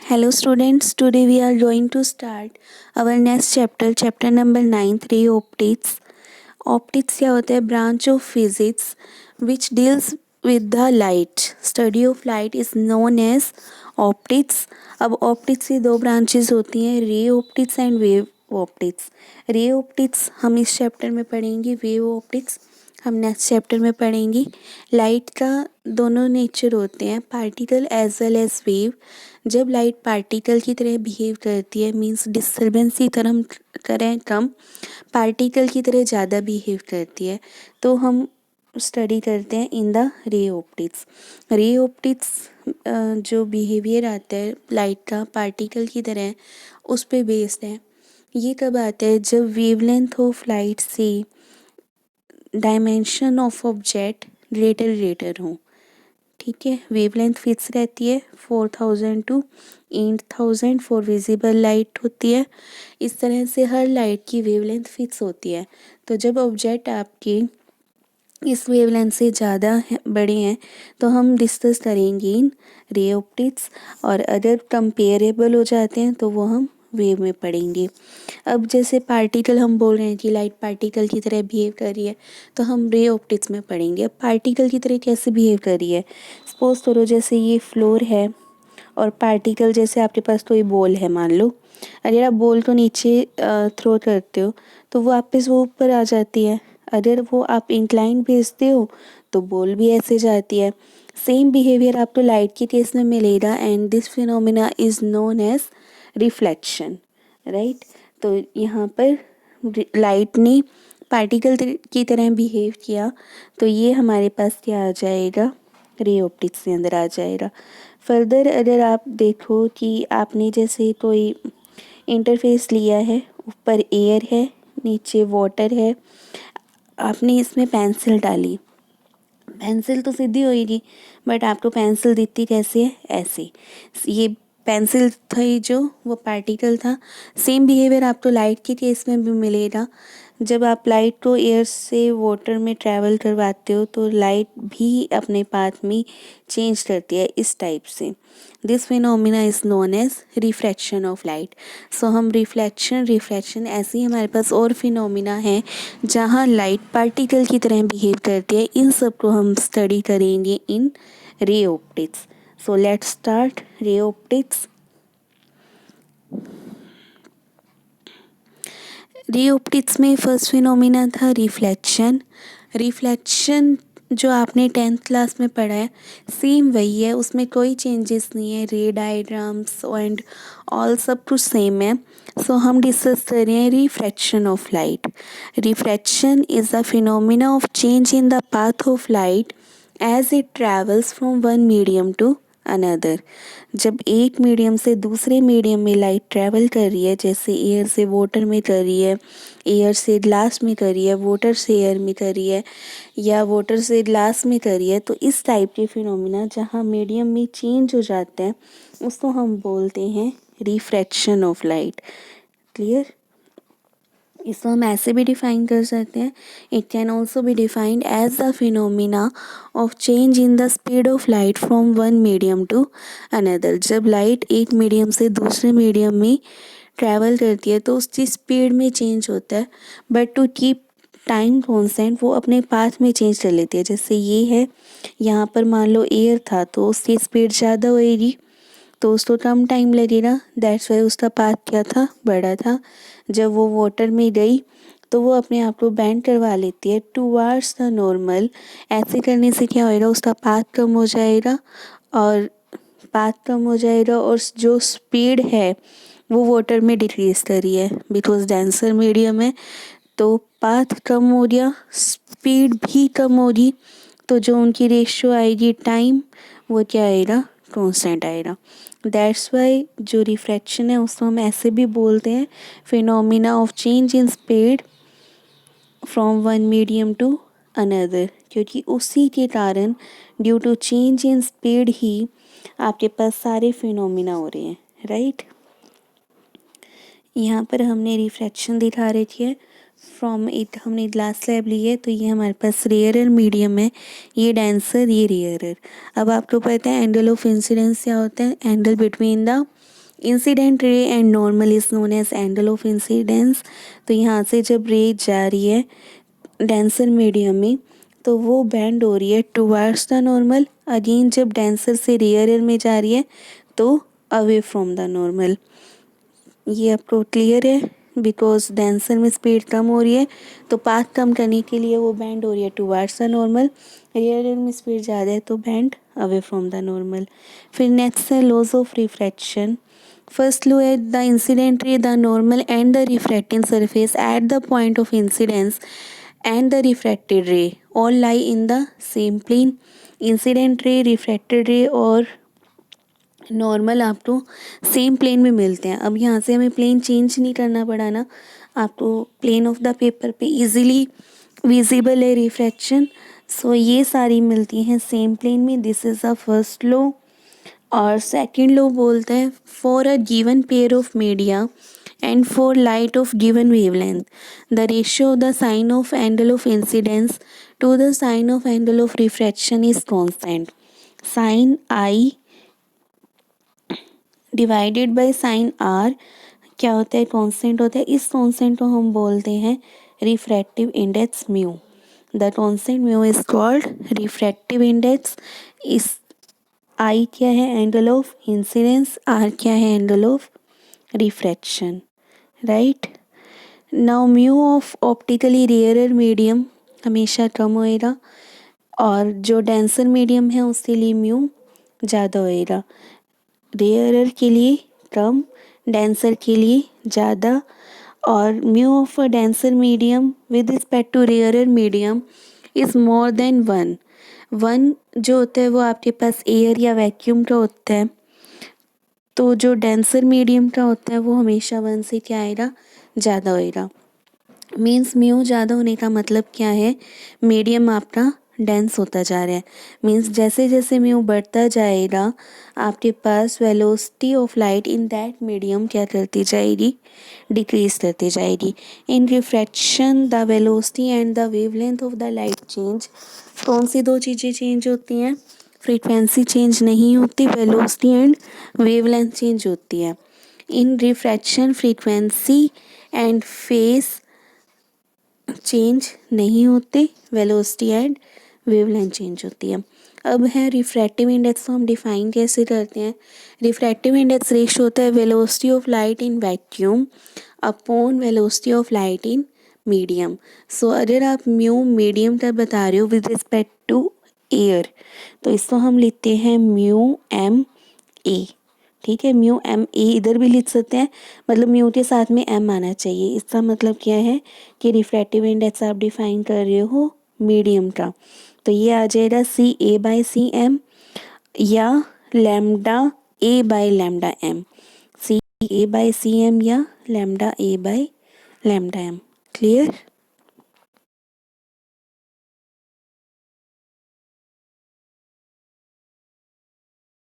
Hello students, today we are going to start our next chapter, chapter number 9, ray optics. Optics क्या होता है? Branch of physics which deals with the light. Study of light is known as optics. अब optics की दो branches होती हैं, ray optics and wave optics. ray optics हम इस chapter में पढ़ेंगे, wave optics हम नेक्स्ट चैप्टर में पढ़ेंगे। लाइट का दोनों नेचर होते हैं, particle as well as wave. जब लाइट पार्टिकल की तरह बिहेव करती है मीन्स डिस्टर्बेंस की तरह कम, पार्टिकल की तरह ज़्यादा बिहेव करती है, तो हम स्टडी करते हैं इन द रे ऑप्टिक्स। रे ऑप्टिक्स जो बिहेवियर आता है लाइट का पार्टिकल की तरह, उस पे बेस्ड है। ये कब आता है? जब वेवलेंथ ऑफ लाइट से डायमेंशन ऑफ ऑब्जेक्ट ग्रेटर हो। ठीक है, वेवलेंथ फिक्स रहती है 4000 टू 8000 फॉर विजिबल लाइट होती है। इस तरह से हर लाइट की वेवलेंथ फिक्स होती है। तो जब ऑब्जेक्ट आपके इस वेवलेंथ से ज़्यादा बड़े हैं तो हम डिस्कस करेंगे इन रे ऑप्टिक्स, और अगर कंपेरेबल हो जाते हैं तो वो हम वेव में पढ़ेंगे। अब जैसे पार्टिकल हम बोल रहे हैं कि लाइट पार्टिकल की तरह बिहेव कर रही है, तो हम रे ऑप्टिक्स में पढ़ेंगे। अब पार्टिकल की तरह कैसे बिहेव कर रही है? सपोज करो जैसे ये फ्लोर है और पार्टिकल जैसे आपके पास कोई बॉल है मान लो, अगर आप बॉल को नीचे थ्रो करते हो तो वो वापस वो ऊपर आ जाती है। अगर वो आप इंक्लाइन भेजते हो तो बॉल भी ऐसे जाती है। सेम बिहेवियर आपको लाइट के केस में मिलेगा and this phenomena is known as reflection, right. तो यहाँ पर लाइट ने पार्टिकल की तरह बिहेव किया, तो ये हमारे पास क्या आ जाएगा? रे ऑप्टिक्स के अंदर आ जाएगा। फर्दर अगर आप देखो कि आपने जैसे कोई इंटरफेस लिया है, ऊपर एयर है, नीचे वाटर है, आपने इसमें पेंसिल डाली, पेंसिल तो सीधी होएगी बट आपको पेंसिल दिखती कैसे है? ऐसे। ये पेंसिल थी जो वो पार्टिकल था। सेम बिहेवियर आपको लाइट के केस में भी मिलेगा। जब आप लाइट को एयर से वाटर में ट्रैवल करवाते हो तो लाइट भी अपने पाथ में चेंज करती है इस टाइप से। This phenomena is known as refraction of light. So हम रिफ्लेक्शन ऐसे ही हमारे पास और फिनोमिना है जहाँ लाइट पार्टिकल की तरह बिहेव करती है। इन सब को हम स्टडी करेंगे in ray optics. So let's start ray optics. Ray optics में फर्स्ट फिनोमिना था रिफ्लेक्शन। रिफ्लेक्शन जो आपने 10th क्लास में पढ़ा है सेम वही है, उसमें कोई चेंजेस नहीं है। रे डायग्राम्स एंड ऑल सब कुछ सेम है। सो हम डिस्कस कर रहे हैं refraction of light. Refraction is the phenomena of change in the path of light as it travels from one medium to another. जब एक मीडियम से दूसरे मीडियम में लाइट ट्रैवल कर रही है, जैसे एयर से वाटर में कर रही है, एयर से ग्लास में कर रही है, वाटर से एयर में कर रही है, या वाटर से ग्लास में कर रही है, तो इस टाइप के फिनोमिना जहाँ मीडियम में चेंज हो जाता है उसको हम बोलते हैं रिफ्रैक्शन ऑफ लाइट। क्लियर? इसको हम ऐसे भी डिफाइन कर सकते हैं, it can also be defined as the phenomena of change in the speed of light from one medium to another. जब लाइट एक मीडियम से दूसरे मीडियम में ट्रैवल करती है तो उसकी स्पीड में चेंज होता है, but to keep time constant वो अपने पाथ में चेंज कर लेती है। जैसे ये है, यहाँ पर मान लो एयर था तो उसकी स्पीड ज़्यादा होएगी तो उसको कम टाइम लगेगा, दैट्स वाई उसका पाथ क्या था? बड़ा था। जब वो वाटर में गई तो वो अपने आप को बेंड करवा लेती है टूवर्ड्स द नॉर्मल। ऐसे करने से क्या होएगा? उसका पाथ कम हो जाएगा, और और जो स्पीड है वो वाटर में डिक्रीज कर रही है बिकॉज डेंसर मीडियम है, तो पाथ कम हो गया, स्पीड भी कम होगी, तो जो उनकी रेशियो आएगी टाइम, वो क्या आएगा? कांस्टेंट आएगा। दैट्स वाई जो रिफ्रैक्शन है उसको हम ऐसे भी बोलते हैं phenomena of change in speed from one medium to another, क्योंकि उसी के कारण due to change in speed ही आपके पास सारे फिनोमिना हो रहे हैं, राइट। यहाँ पर हमने रिफ्रैक्शन दिखा रखी है फ्रॉम इट, हमने ग्लास स्लैब ली है तो ये हमारे पास रेयरर मीडियम है, ये डेंसर, ये रेयरर। अब आपको पता है एंगल ऑफ इंसिडेंस क्या होता है? Angle between the incident ray and normal is known as angle of incidence. तो यहाँ से जब रे जा रही है डेंसर मीडियम में तो वो बेंड हो रही है टुवर्ड्स द नॉर्मल। अगेन जब डेंसर से रेयर में जा रही है तो अवे फ्रॉम द नॉर्मल। ये आपको क्लियर है? बिकॉज डेंसर में स्पीड कम हो रही है तो पाथ कम करने के लिए वो बेंड हो रही है टुवर्ड्स द नॉर्मल। रेयर में स्पीड ज़्यादा है तो bend away from the normal. फिर नेक्स्ट है laws of refraction. First law है the incident ray, the normal and the refracting surface at the point of incidence and the refracted ray all lie in the same plane। Incident ray, refracted रे और normal आपको same plane में मिलते हैं। अब यहाँ से हमें प्लेन चेंज नहीं करना पड़ा ना, आपको प्लेन ऑफ द पेपर पे इजीली विजिबल है रिफ्रैक्शन। सो ये सारी मिलती हैं सेम प्लेन में। This is the first law. और सेकंड लॉ बोलते हैं for a given pair of media and for light of given wavelength, the ratio of the sine of angle of incidence to the sine of angle of refraction is constant। Sine I divided by sine r क्या होता है? Constant होता है। इस constant को हम बोलते हैं refractive index mu. The constant mu is called refractive index. इस I क्या है? Angle of incidence. R क्या है? Angle of refraction. Right now mu of optically rarer medium हमेशा कम होएगा और जो डेंसर मीडियम है उसके लिए म्यू ज़्यादा होएगा। रेयरर के लिए कम, डेंसर के लिए ज़्यादा। और mu of a denser medium with respect to rarer medium is more than one. One जो होता है वो आपके पास एयर या वैक्यूम का होता है, तो जो डेंसर मीडियम का होता है वो हमेशा वन से क्या आएगा? ज़्यादा होएगा। मीन्स म्यू ज़्यादा होने का मतलब क्या है? मीडियम आपका डेंस होता जा रहा है। मीन्स जैसे जैसे म्यू बढ़ता जाएगा आपके पास velocity of light in that medium क्या करती जाएगी? डिक्रीज करती जाएगी। In refraction the velocity and the wavelength of the light change. कौन सी दो चीज़ें चेंज होती हैं? फ्रीक्वेंसी चेंज नहीं होती, वेलोसिटी एंड वेवलेंथ चेंज होती है। In refraction frequency and phase change नहीं होते, वेलोसिटी एंड वेवलेंथ चेंज होती है। अब है रिफ्रैक्टिव इंडेक्स, को हम डिफाइन कैसे करते हैं? रिफ्रैक्टिव इंडेक्स रेशियो होता है velocity of light in vacuum upon velocity of light in medium. So अगर आप म्यू मीडियम का बता रहे हो विद रिस्पेक्ट टू एयर तो इसको हम लिखते हैं म्यू एम ए। ठीक है, म्यू एम ए इधर भी लिख सकते हैं, मतलब म्यू के साथ में एम आना चाहिए। इसका मतलब क्या है कि रिफ्रैक्टिव इंडेक्स आप डिफाइन कर रहे हो मीडियम का, तो ये आ जाएगा C A by C M या lambda A by lambda M. C A by C M या lambda A by lambda M. Clear?